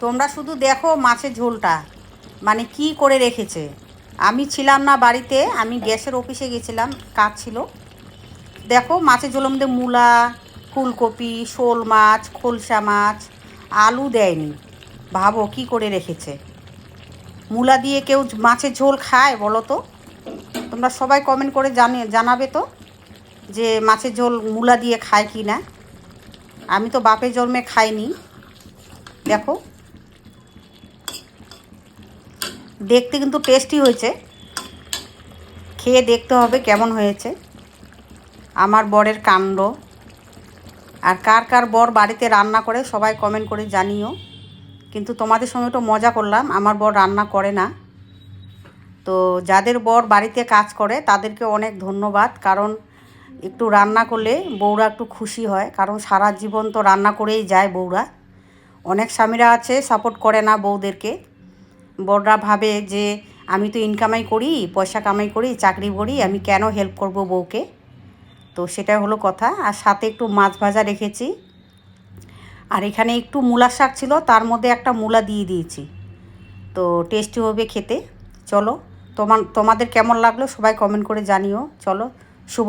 তোমরা শুধু দেখো মাছের ঝোলটা মানে কি করে রেখেছে। আমি ছিলাম না বাড়িতে, আমি গ্যাসের অফিসে গেছিলাম, কাজ ছিল। দেখো মাছের ঝোলের মধ্যে মূলা, ফুলকপি, শোল মাছ, খোলসা মাছ, আলু দেয়নি। ভাবো কি করে রেখেছে। মূলা দিয়ে কেউ মাছের ঝোল খায় বলো তো? তোমরা সবাই কমেন্ট করে জানাবে তো যে মাছের ঝোল মূলা দিয়ে খায় কি না। আমি তো বাপের জন্মে খাইনি। দেখো দেখতে কিন্তু টেস্টি হয়েছে, খেয়ে দেখতে হবে কেমন হয়েছে। আমার বরের কাণ্ড। আর কার কার বর বাড়িতে রান্না করে সবাই কমেন্ট করে জানিও। কিন্তু তোমাদের সঙ্গে একটু মজা করলাম, আমার বর রান্না করে না। তো যাদের বর বাড়িতে কাজ করে তাদেরকে অনেক ধন্যবাদ, কারণ একটু রান্না করলে বউরা একটু খুশি হয়, কারণ সারা জীবন তো রান্না করেই যায় বউরা। অনেক স্বামীরা আছে সাপোর্ট করে না বউদেরকে। বড়রা ভাবে যে আমি তো ইনকামাই করি, পয়সা কামাই করি, চাকরি করি, আমি কেন হেল্প করব বউকে। তো সেটা হলো কথা। আর সাথে একটু মাছ ভাজা রেখেছি, আর এখানে একটু মূলা শাক ছিল, তার মধ্যে একটা মূলা দিয়ে দিয়েছি। তো টেস্টি হবে খেতে। চলো তোমাদের কেমন লাগলো সবাই কমেন্ট করে জানিও। চলো, শুভ